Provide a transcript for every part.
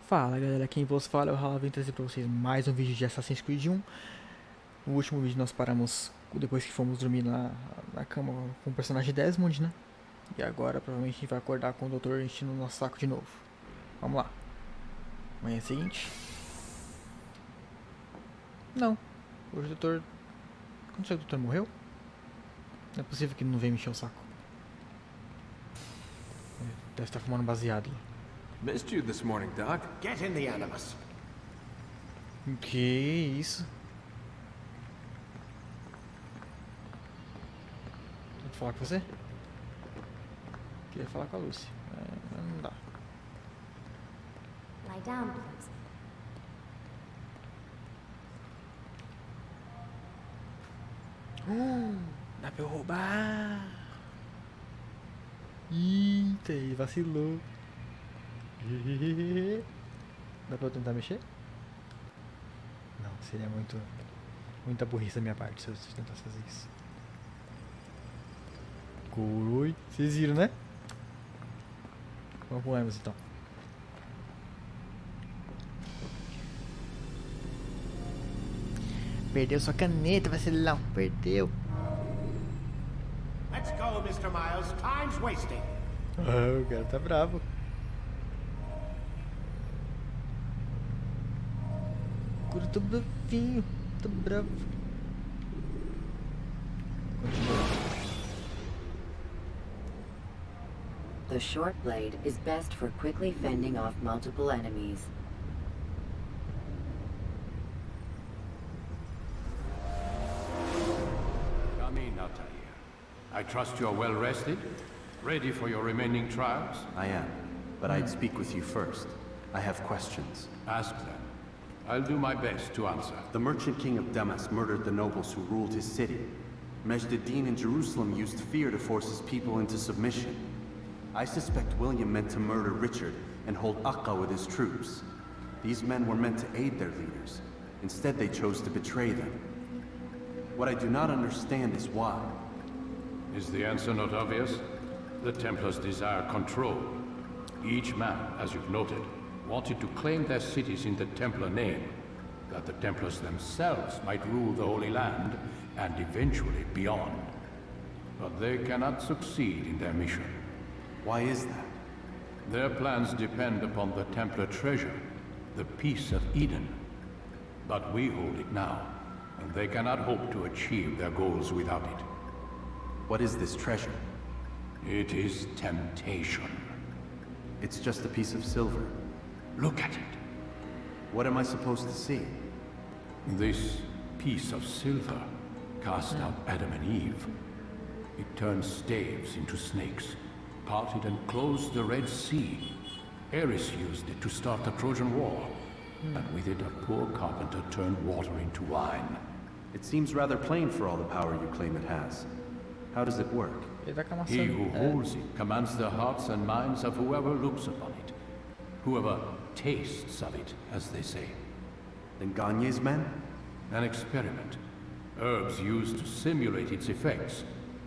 Fala galera, quem vos fala é o Hala, vim trazer pra vocês mais um vídeo de Assassin's Creed 1. No último vídeo nós paramos depois que fomos dormir na cama com o personagem Desmond, né? E agora provavelmente a gente vai acordar com o doutor enchendo o nosso saco de novo. Vamos lá. Manhã seguinte. Não. Hoje o doutor... Quando o doutor morreu? Não é possível que ele não venha me encher o saco. Ele deve estar fumando baseado. Missed you this morning, Doc. Get in the Animus. Que isso? Vou falar com você? Queria falar com a Lucy. Mas não dá. Lie down, please. Dá pra eu roubar. Eita, ele vacilou. Dá pra eu tentar mexer? Não, seria muita burrice da minha parte se eu tentasse fazer isso. Oi, vocês viram, né? Vamos pro Hermes então. Perdeu sua caneta, vacilão. Perdeu. Let's go, Mr. Miles. Time's wasting. O cara tá bravo. O cara tá bravinho. Tá bravo. Continua. The short blade is best for quickly fending off multiple enemies. Come in, Altair. I trust you are well rested, ready for your remaining trials. I am, but I'd speak with you first. I have questions. Ask them. I'll do my best to answer. The merchant king of Damas murdered the nobles who ruled his city. Majd-ad-Din in Jerusalem used fear to force his people into submission. I suspect William meant to murder Richard and hold Akka with his troops. These men were meant to aid their leaders. Instead, they chose to betray them. What I do not understand is why. Is the answer not obvious? The Templars desire control. Each man, as you've noted, wanted to claim their cities in the Templar name, that the Templars themselves might rule the Holy Land and eventually beyond. But they cannot succeed in their mission. Why is that? Their plans depend upon the Templar treasure, the Peace of Eden. But we hold it now, and they cannot hope to achieve their goals without it. What is this treasure? It is temptation. It's just a piece of silver. Look at it. What am I supposed to see? This piece of silver cast out Adam and Eve. It turned staves into snakes, parted and closed the Red Sea. Ares used it to start the Trojan War, and with it a poor carpenter turned water into wine. It seems rather plain for all the power you claim it has. How does it work? He who holds it commands the hearts and minds of whoever looks upon it. Whoever tastes of it, as they say. Then Gagne's men? An experiment. Herbs used to simulate its effects,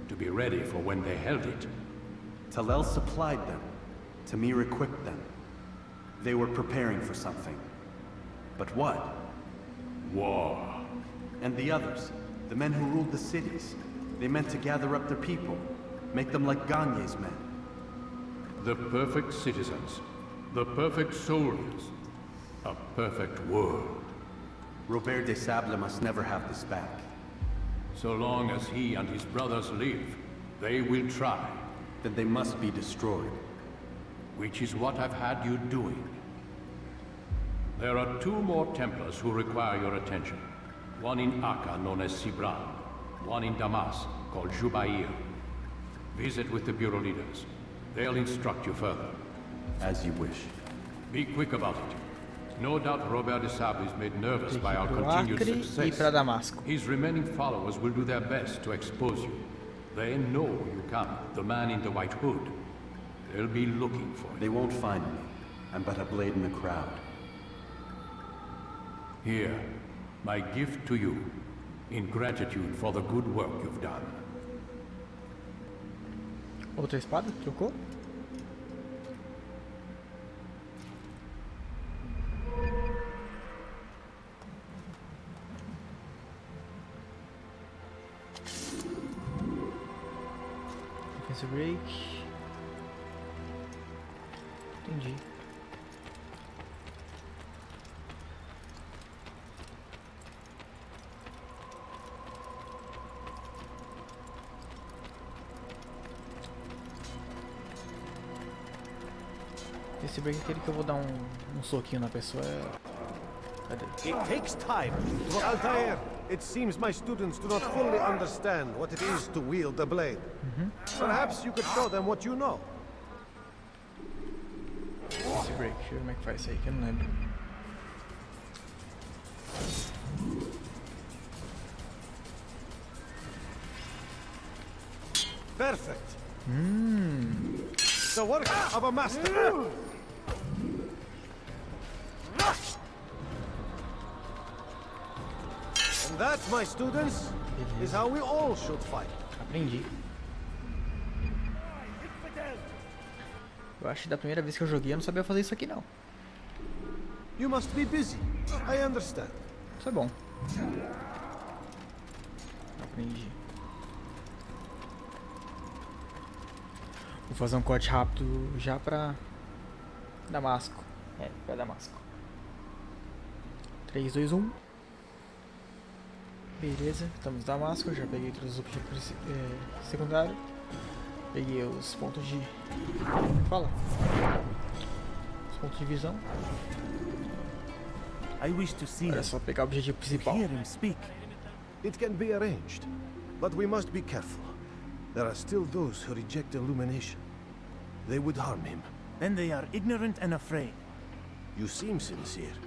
to be ready for when they held it. Talel supplied them. Tamir equipped them. They were preparing for something. But what? War. And the others, the men who ruled the cities, they meant to gather up their people, make them like Gagne's men. The perfect citizens, the perfect soldiers, a perfect world. Robert de Sable must never have this back. So long as he and his brothers live, they will try. Then they must be destroyed. Which is what I've had you doing. There are two more Templars who require your attention. One in Akka, known as Sibran. One in Damas, called Jubair. Visit with the Bureau leaders. They'll instruct you further. As you wish. Be quick about it. No doubt Robert de Sable is made nervous by our continued success. His remaining followers will do their best to expose you. They know you come, the man in the white hood. They'll be looking for you. They won't find me. I'm but a blade in the crowd. Here, my gift to you, in gratitude for the good work you've done. Outra espada? Trocou? Esse break. Entendi. Esse break é aquele que eu vou dar um soquinho na pessoa. Cadê? It takes time. Altair, it seems my students do not fully understand what it is to wield the blade. Perhaps you could show them what you know. Esse break, deixa eu ver como é que faz isso aí, que eu não lembro. Perfect. The work of a master. And that, my students, is how we all should fight. Aprendi. Eu acho que da primeira vez que eu joguei eu não sabia fazer isso aqui não. You must be busy. I understand. Isso é bom. Aprendi. Vou fazer um corte rápido já pra Damasco. Pra Damasco. 3, 2, 1. Beleza, estamos em Damasco. Já peguei todos os objetivos secundários. Peguei os pontos de... Fala. Os pontos de visão. I wish to see Agora é him, só pegar o objetivo principal. hear him speak. It can be arranged, but we must be careful. There are still those who reject illumination. They would harm him. Then they are ignorant and afraid. You seem sincere,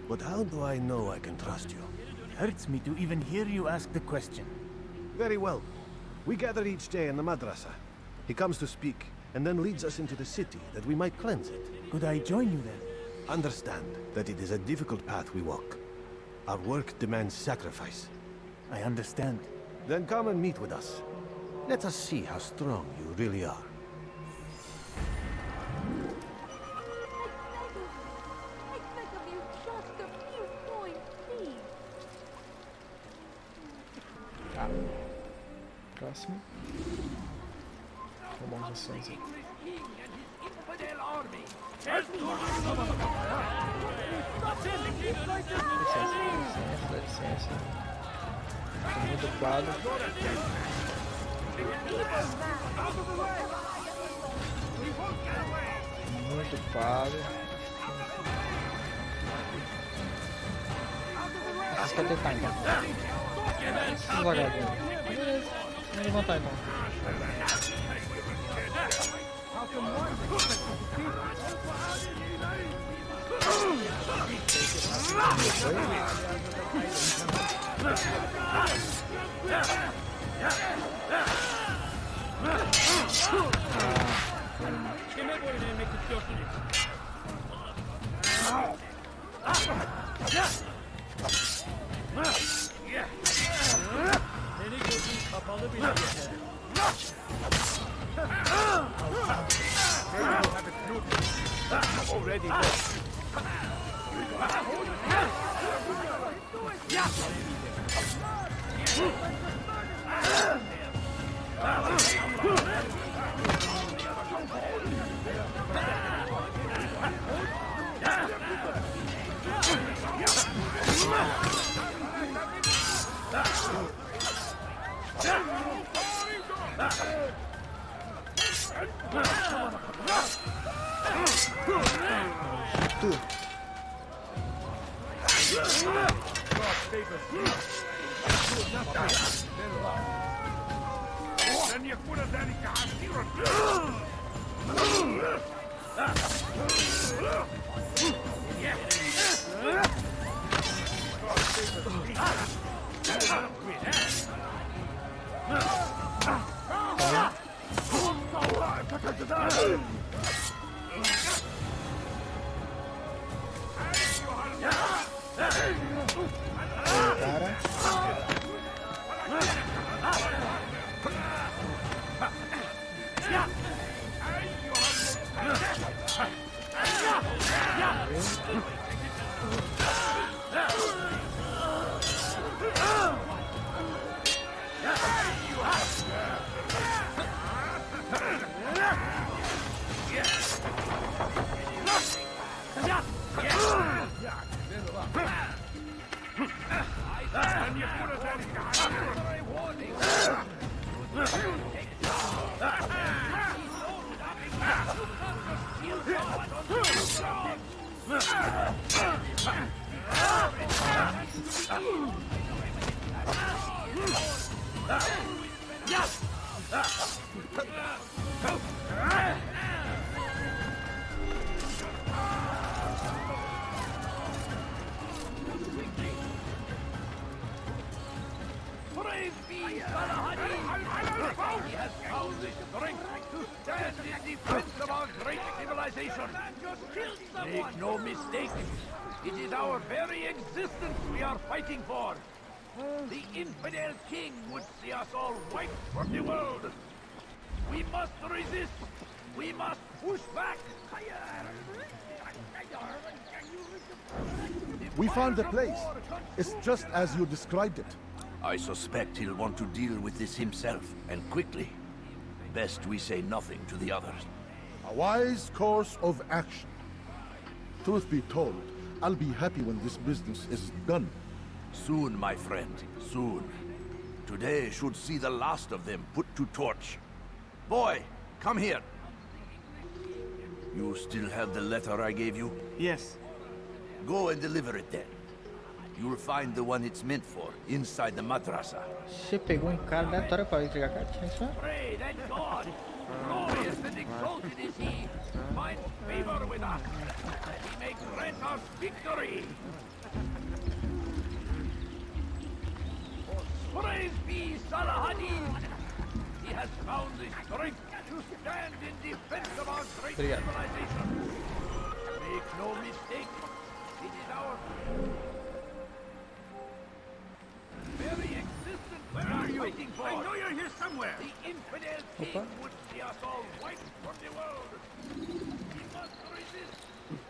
but how do I know I can trust you? It hurts me to even hear you ask the question. Very well. We gather each day in the madrasa. He comes to speak, and then leads us into the city that we might cleanse it. Could I join you then? Understand that it is a difficult path we walk. Our work demands sacrifice. I understand. Then come and meet with us. Let us see how strong you really are. I beg of you, just a few points, please. Tá. Próximo. Vou dar ações aí. Licença, dá licença. Tô muito ocupado. Muito ocupado. Vocês querem tentar então? Esses vagabundos. Beleza, vamos levantar então. He has found the strength to stand in defense of our great civilization. Make no mistake, it is our very existence we are fighting for. The infidel king would see us all wiped from the world. We must resist. We must push back. We found the place. It's just as you described it. I suspect he'll want to deal with this himself, and quickly. Best we say nothing to the others. A wise course of action. Truth be told, I'll be happy when this business is done. Soon, my friend, soon. Today should see the last of them put to torch. Boy, come here. You still have the letter I gave you? Yes. Go and deliver it then. You'll find the one it's meant for, inside the madrasa. Você pegou um cara aleatório para entregar a cartinha, só? Pray that God, glorious and exalted is he, find favor with us, that he may grant us victory. Praise be Salahadin! He has found the strength to stand in defense of our great civilization. Make no mistake, it is our very existence we are fighting for. I know you're here somewhere. The infidel king would see us all wiped from the world. We must resist.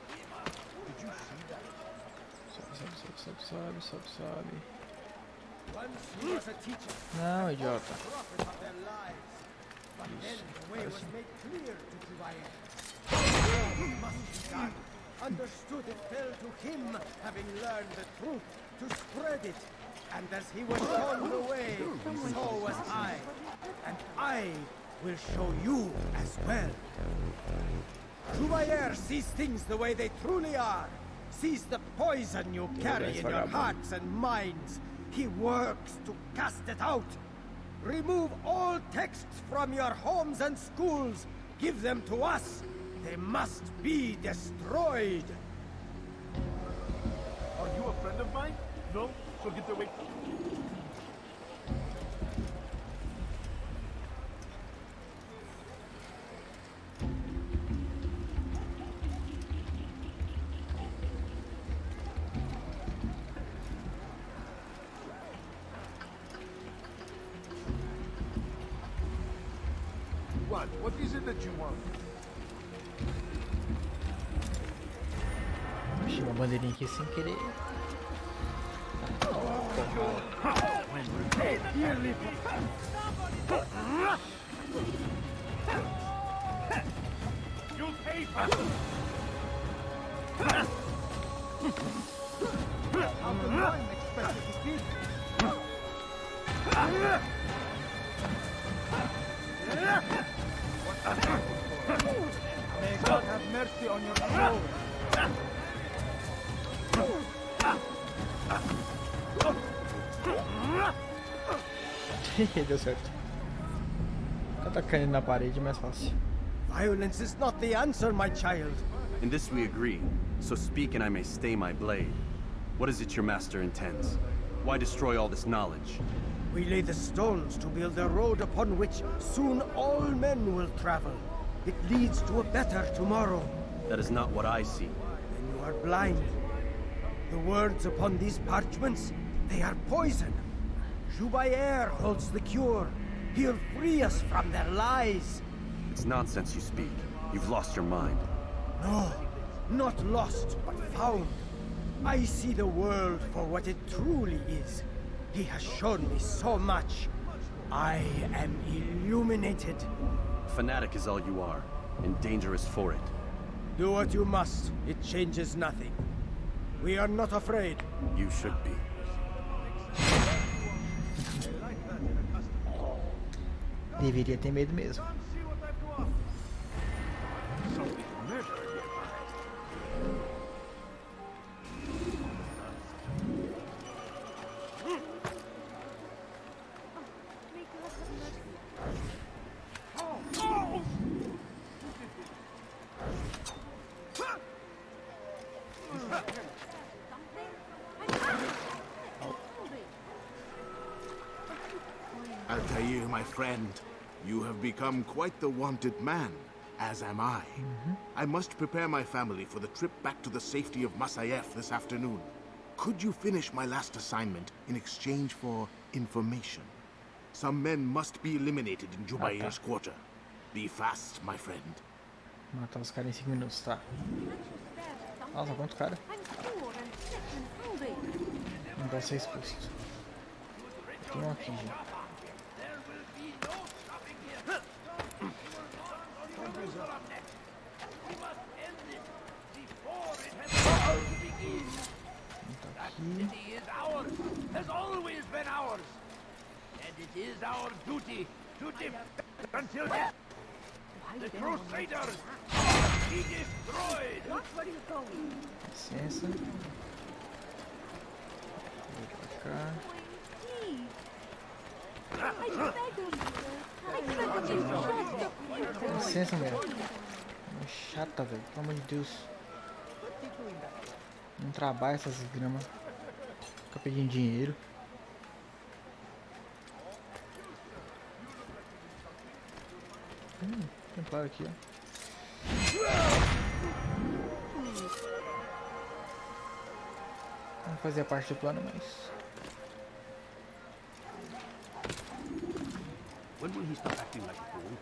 We must. Did you see that? Sobe. Once he was a teacher, Não, idiota. prophet of their lives. But then the way was made clear to Jubair. What must be done. Understood it fell to him, having learned the truth, to spread it. And as he was shown the way, so was I. And I will show you as well. Jubair sees things the way they truly are. Sees the poison you carry in your hearts and minds. He works to cast it out. Remove all texts from your homes and schools. Give them to us. They must be destroyed. Are you a friend of mine? No? So get away. What is it that you want? Achei uma bandeirinha aqui sem querer. You'll pay for it. How can one expect to defeat? May God have mercy on your soul. Deu certo. Tá caindo na parede, mais fácil. Violence is not the answer, my child. In this we agree, so speak and I may stay my blade. What is it your master intends? Why destroy all this knowledge? We lay the stones to build a road upon which soon all men will travel. It leads to a better tomorrow. That is not what I see. Then you are blind. The words upon these parchments, they are poison. Jubair holds the cure. He'll free us from their lies. It's nonsense you speak. You've lost your mind. No, not lost, but found. I see the world for what it truly is. He has shown me so much. I am illuminated. Fanatic is all you are, and dangerous for it. Do what you must. It changes nothing. We are not afraid. You should be. Deveria ter medo mesmo. my friend. You have become quite the wanted man, as am I. I must prepare my family for the trip back to the safety of Masayef this afternoon. Could you finish my last assignment in exchange for information? Some men must be eliminated in Jubair's quarter. Be fast, my friend. Matar os caras em 5 minutos, tá. Nossa, quanto cara? Não vai ser expulso. Tem um aqui já. City is ours, has always been ours, and it is our duty to defend until death. The Crusaders be destroyed. Licença. Vou pra cá. Licença, mulher. É chata, velho. Pelo amor de Deus. Não trabalha essas gramas. Fica pedindo dinheiro. Tem claro aqui, ó. Não fazia parte do plano, mas... When will he stop acting like a fool?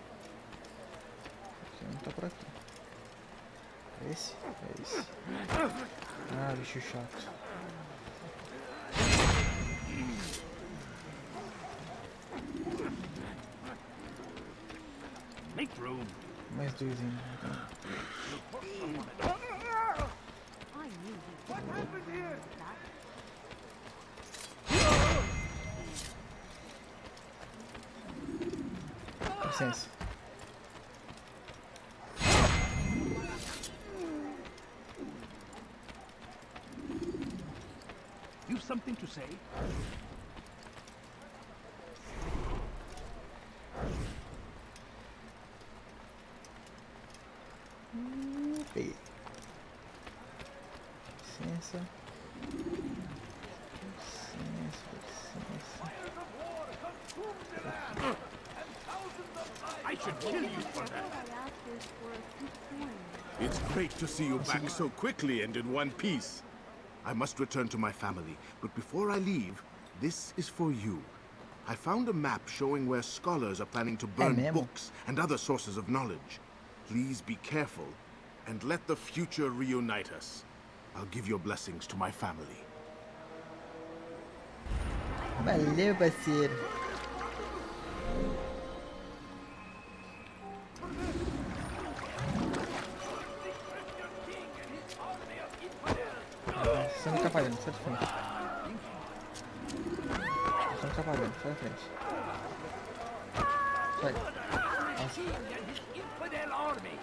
Esse não tá por aqui. É esse? É esse. Ah, bicho chato. Make room. Mais dois ainda. What happened here? Licença. You've something to say? Peguei. Licença. I should kill you for that. It's great to see you back so quickly and in one piece. I must return to my family, but before I leave, this is for you. I found a map showing where scholars are planning to burn books and other sources of knowledge. Please be careful, and let the future reunite us. I'll give your blessings to my family. Valeu, parceiro. Você não tá fazendo, sai da frente. Você não tá fazendo, sai da frente. Sai. Nossa. Infidel army.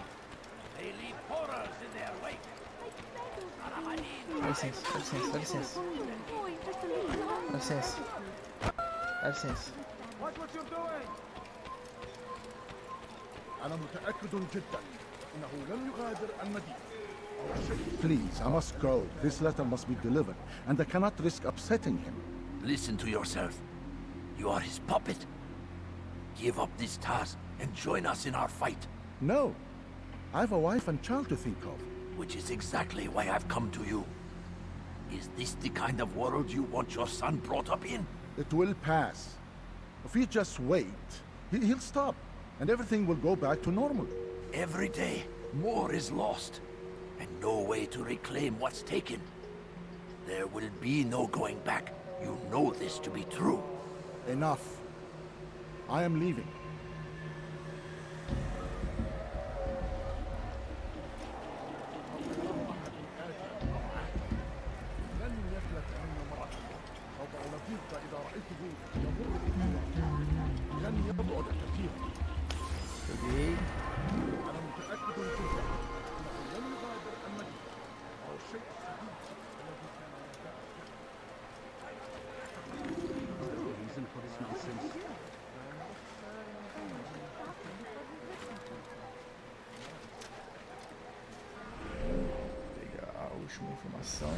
They leave horrors in their wake. Dá licença, dá licença, dá licença. Dá licença. Dá licença. Watch what you're doing. أنا متأكد جدا إنه لم يغادر المدينة. Please, I must go. This letter must be delivered, and I cannot risk upsetting him. Listen to yourself. You are his puppet. Give up this task and join us in our fight. No. I have a wife and child to think of. Which is exactly why I've come to you. Is this the kind of world you want your son brought up in? It will pass. If you just wait, he'll stop, and everything will go back to normal. Every day, more is lost, and no way to reclaim what's taken. There will be no going back. You know this to be true. Enough. I am leaving. Peguei. Pegar a última informação.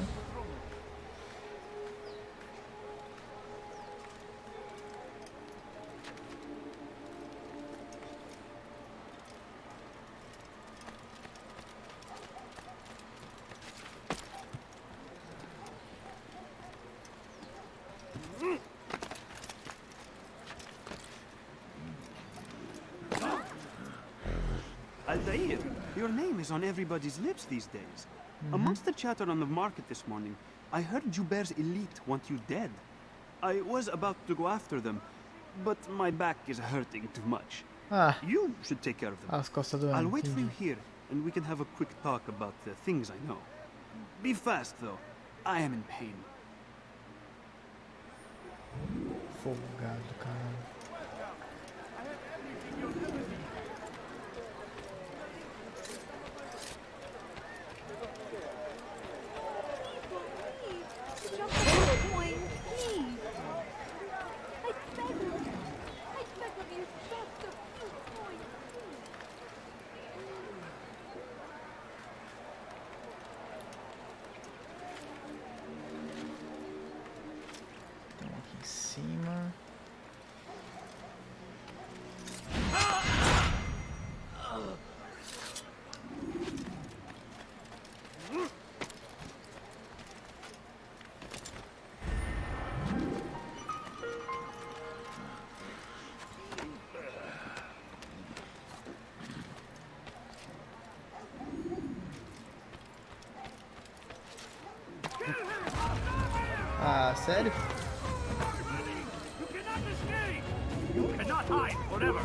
Altair, your name is on everybody's lips these days. Amongst the chatter on the market this morning, I heard Joubert's elite want you dead. I was about to go after them, but my back is hurting too much. Ah, You should take care of them. as costas doendo. I'll wait for you Entendi. here, and we can have a quick talk about the things I know. Be fast, though. I am in pain. Folgado, caramba. Please, just a coin, please. I beg of you, just a few coins, please. Tem um aqui em cima. Ah, sério? You cannot escape! You cannot hide forever!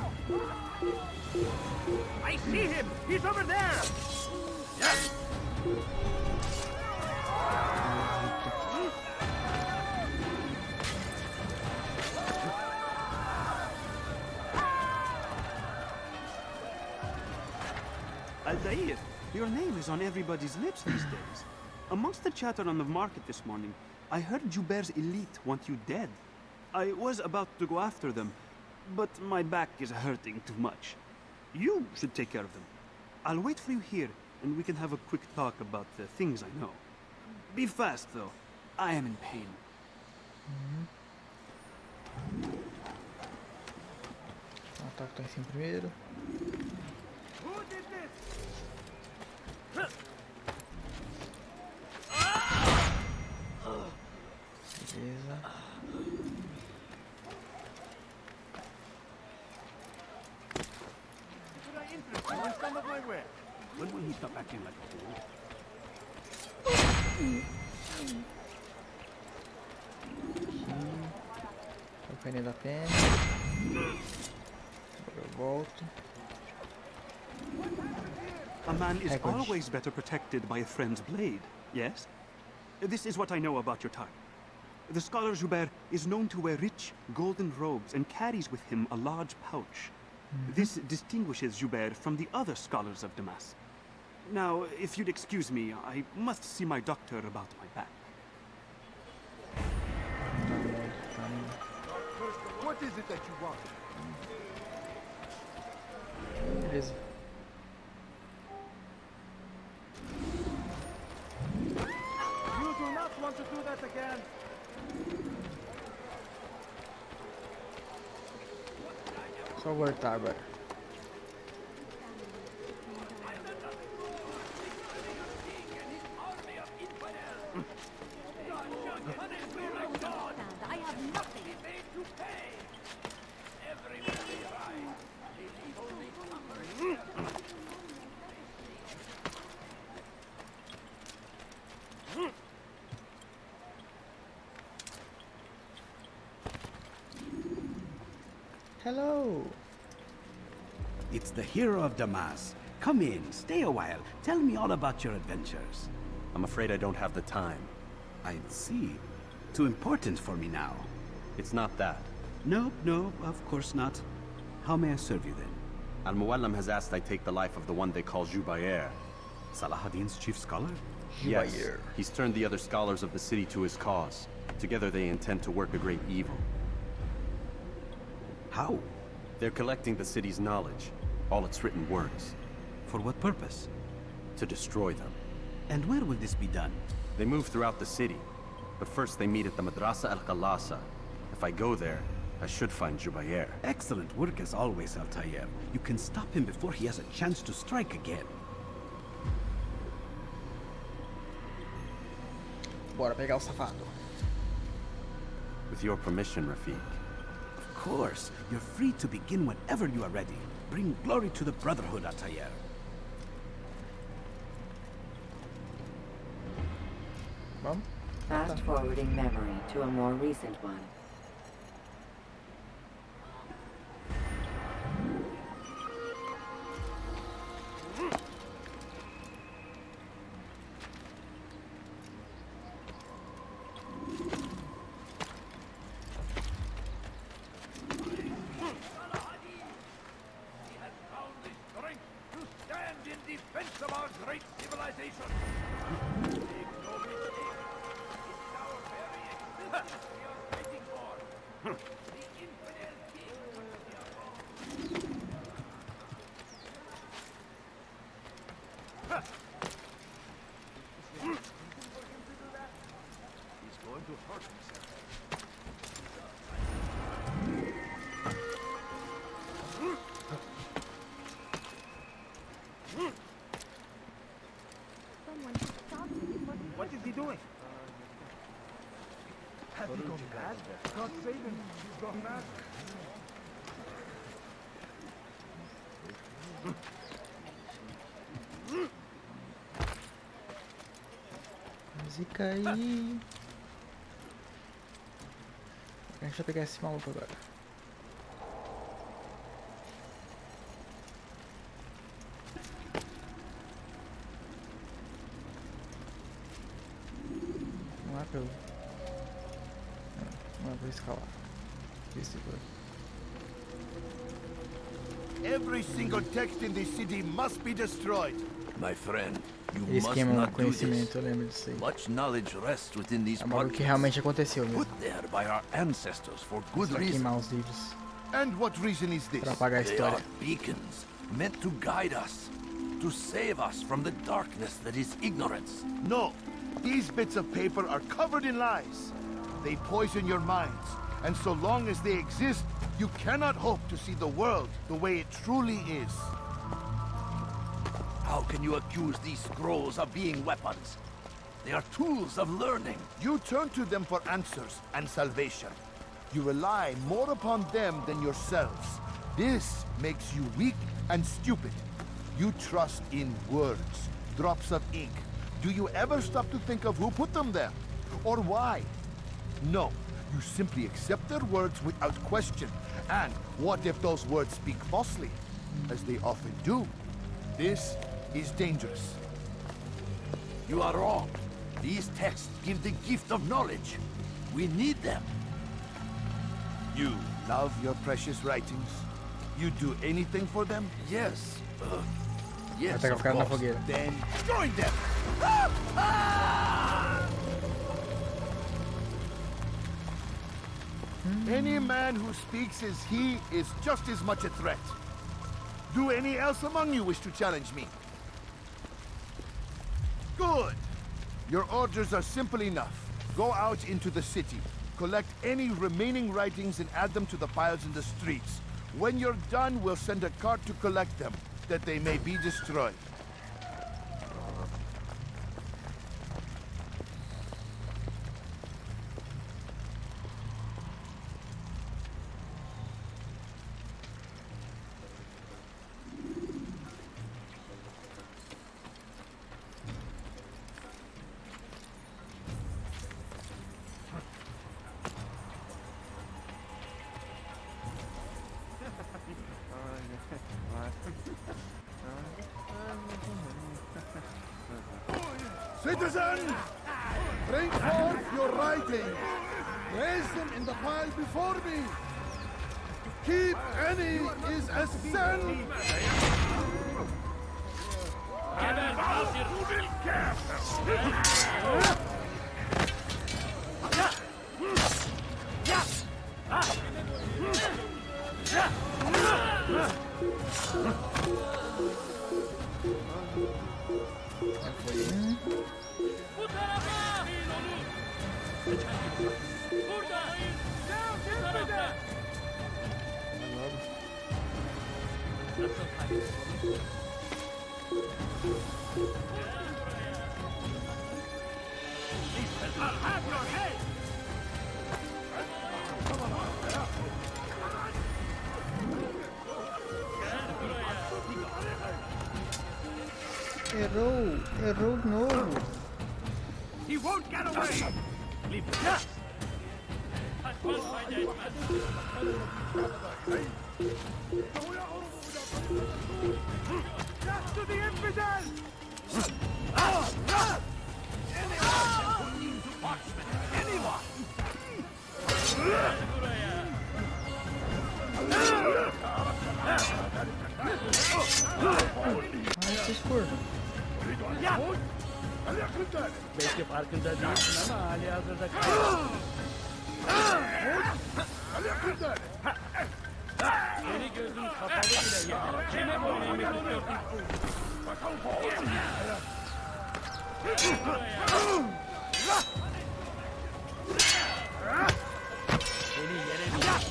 I see him! He's over there! Yes! Altair, your name is on everybody's lips these days. Amongst the chatter on the market this morning, I heard Joubert's elite want you dead. I was about to go after them, but my back is hurting too much. You should take care of them. I'll wait for you here, and we can have a quick talk about the things I know. Be fast, though. I am in pain. O ataque tá em cima primeiro. Who did this? Beleza. Should I interest you in some of my wares? When will he stop acting like a fool? Aqui. O pneu da pena. Agora eu volto. A man is Echoes. always better protected by a friend's blade, yes? This is what I know about your type. The scholar Joubert is known to wear rich, golden robes and carries with him a large pouch. This distinguishes Joubert from the other scholars of Damas. Now, if you'd excuse me, I must see my doctor about my back. What is it that you want? Beleza. You do not want to do that again. Só voltar agora. I have nothing. Hello. It's the hero of Damas. Come in, stay a while. Tell me all about your adventures. I'm afraid I don't have the time. I see. Too important for me now. It's not that. No, of course not. How may I serve you then? Al-Muallim has asked I take the life of the one they call Joubayer. Salahadin's chief scholar? Yes, Joubayer. he's turned the other scholars of the city to his cause. Together they intend to work a great evil. How? They're collecting the city's knowledge, all its written words, For what purpose? to destroy them. And where will this be done? They move throughout the city, but first they meet at the Madrasa al-Qalasa. If I go there, I should find Joubayer. Excellent work as always, Altair. You can stop him before he has a chance to strike again. Bora pegar o safado. With your permission, Rafiq. Of course, you're free to begin whenever you are ready. Bring glory to the Brotherhood, Altair. Vamos? Fast forwarding memory to a more recent one. What is he doing? Has he gone mad? God save him. He's gone mad. Música aí. A gente vai pegar esse maluco agora. Não é pra eu... Não é pra eu escalar. Every single text in this city must be destroyed. My friend, you Eles must queimam not do this. conhecimento, eu lembro disso aí. Much knowledge rests within these É um bagulho que pockets, realmente aconteceu mesmo. put there by our ancestors for good Pra reason. queimar os livros. And what reason is this? Pra apagar a They história. are beacons meant to guide us, to save us from the darkness that is ignorance. No. These bits of paper are covered in lies. They poison your minds. And so long as they exist, you cannot hope to see the world the way it truly is. How can you accuse these scrolls of being weapons? They are tools of learning. You turn to them for answers and salvation. You rely more upon them than yourselves. This makes you weak and stupid. You trust in words, drops of ink. Do you ever stop to think of who put them there? Or why? No. You simply accept their words without question. And what if those words speak falsely? As they often do. This is dangerous. You are wrong. These texts give the gift of knowledge. We need them. You love your precious writings? You do anything for them? Yes. Vai Yes, pegar o of cara na course. fogueira. Then join them! Any man who speaks as he is just as much a threat. Do any else among you wish to challenge me? Good. Your orders are simple enough. Go out into the city. Collect any remaining writings and add them to the piles in the streets. When you're done, we'll send a cart to collect them, that they may be destroyed. Citizen! Bring forth your writings. Place them in the pile before me. To keep any is a sin. Errou de novo. He won't get away! Leave him. Death to the infidel! Anyone can put into parchment! Anyone! Nice score. Belki farkında değilsin ama hali hazırda Seni gözün kapalı bile yeter. Kime boyun eğmek istiyorsun? Seni yenemeyeceğim.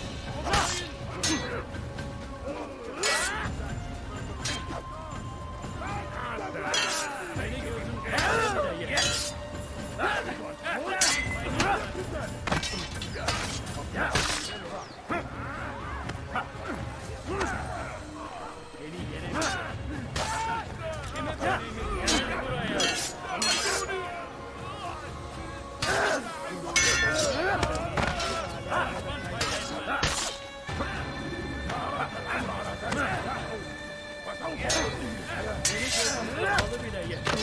Seni gözün kapalı bile yeter.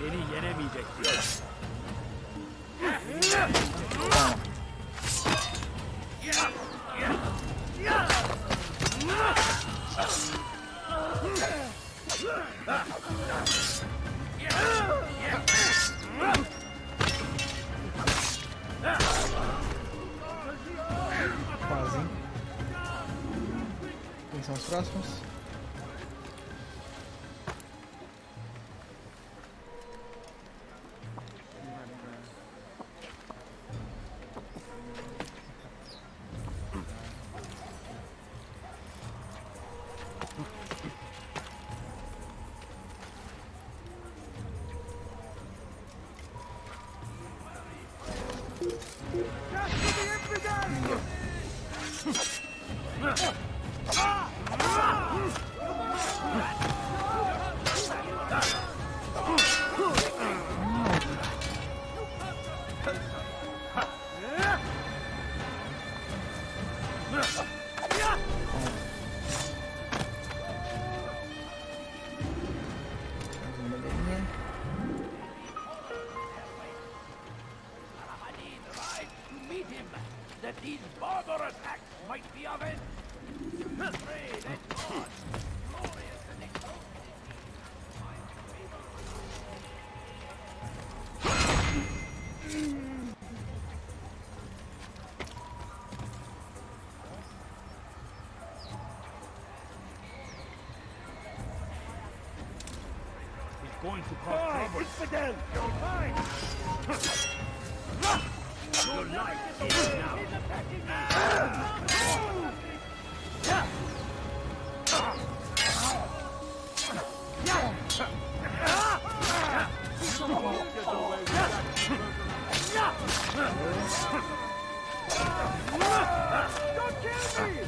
Beni yenemeyeceksin. Quase, hein? Quem são os próximos? That these barbarous acts might be avenged. Pray that God, glorious and exalted. It's going to cause trouble. Infidel! You're mine! Your life is now. Don't kill me!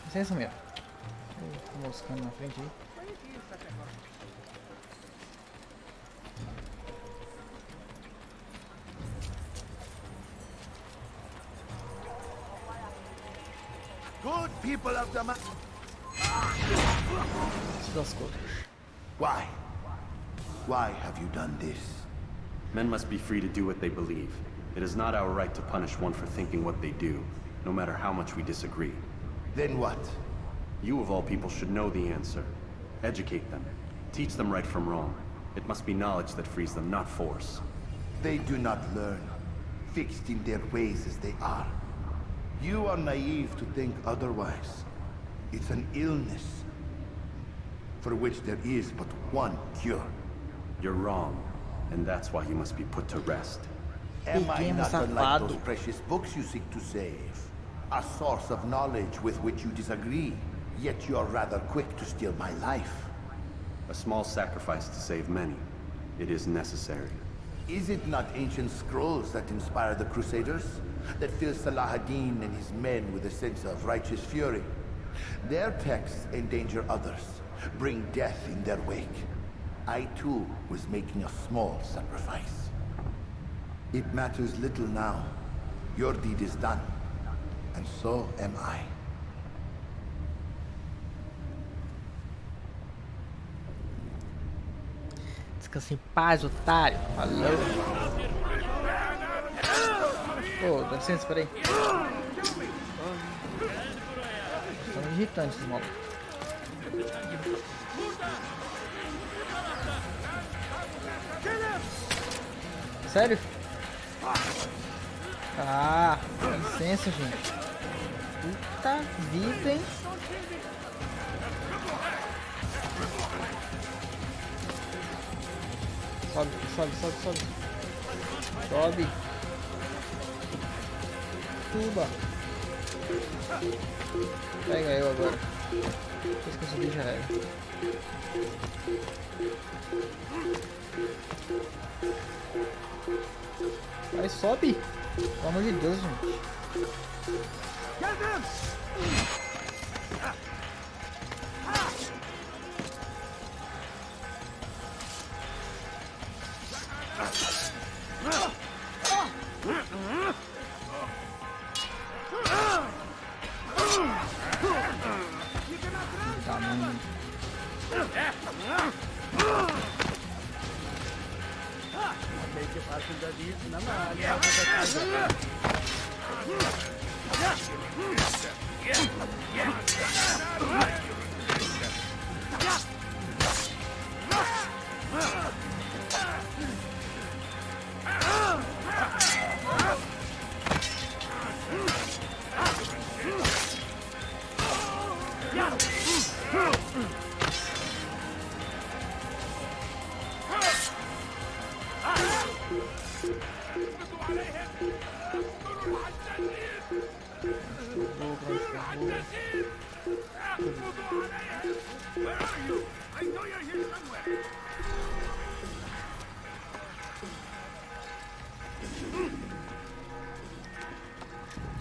Licença, meu. Tô moscando na frente aí. Good people of the Why? Why have you done this? Men must be free to do what they believe. It is not our right to punish one for thinking what they do, no matter how much we disagree. Then what? You of all people should know the answer. Educate them. Teach them right from wrong. It must be knowledge that frees them, not force. They do not learn, fixed in their ways as they are. You are naive to think otherwise. It's an illness for which there is but one cure. You're wrong, and that's why you must be put to rest. Am I not unlike those precious books you seek to save? A source of knowledge with which you disagree, yet you are rather quick to steal my life. A small sacrifice to save many. It is necessary. Is it not ancient scrolls that inspire the Crusaders? That fill Salah ad-Din and his men with a sense of righteous fury? Their texts endanger others, bring death in their wake. I too was making a small sacrifice. It matters little now. Your deed is done, and so am I. Descansa em paz, otário. Falou. Pô, dá licença, peraí. São irritantes esses malucos. Sério? Ah, dá licença, gente. Puta vida, hein? Sobe, sobe, sobe, sobe. Sobe. Suba. Pega eu agora. Depois que eu subir já era. Vai, sobe. Pelo amor de Deus, gente.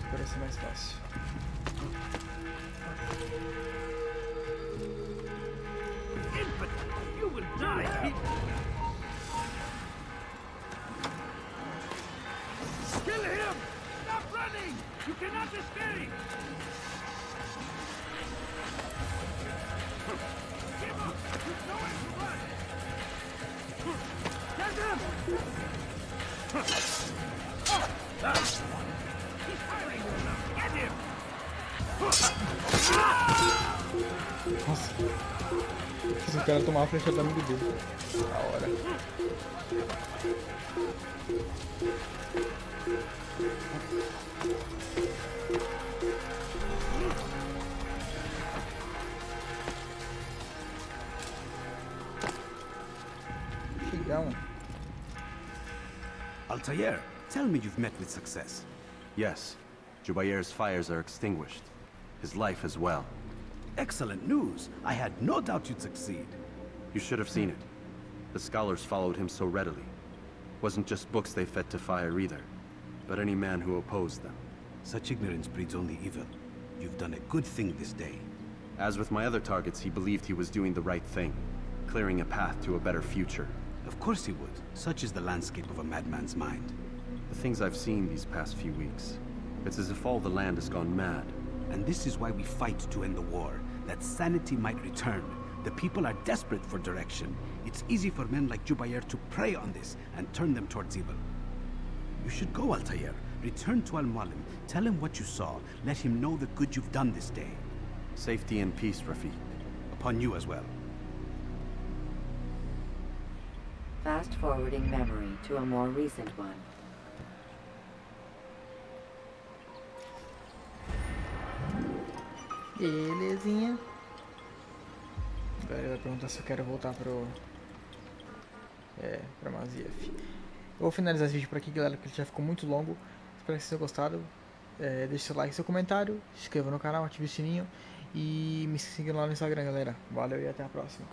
Parece mais fácil. You will die. Kill him! Stop running! You cannot escape! Give up! There's no escape! cara tomar a flecha do amigo dele. Da hora. Chegão. Altair, tell me you've met with success. Yes, Jubair's fires are extinguished. His life as well. Excellent news. I had no doubt you'd succeed. You should have seen it. The scholars followed him so readily. Wasn't just books they fed to fire either, but any man who opposed them. Such ignorance breeds only evil. You've done a good thing this day. As with my other targets, he believed he was doing the right thing, clearing a path to a better future. Of course he would. Such is the landscape of a madman's mind. The things I've seen these past few weeks, it's as if all the land has gone mad. And this is why we fight to end the war, that sanity might return. The people are desperate for direction. It's easy for men like Jubair to prey on this and turn them towards evil. You should go, Altair. Return to Al-Mualim. Tell him what you saw. Let him know the good you've done this day. Safety and peace, Rafiq. Upon you as well. Fast-forwarding memory to a more recent one. Belezinha. Agora ele vai perguntar se eu quero voltar pra Mazief. Eu vou finalizar esse vídeo por aqui, galera, porque ele já ficou muito longo. Espero que vocês tenham gostado. Deixe seu like, seu comentário, se inscreva no canal, ative o sininho e me siga lá no Instagram, galera. Valeu e até a próxima.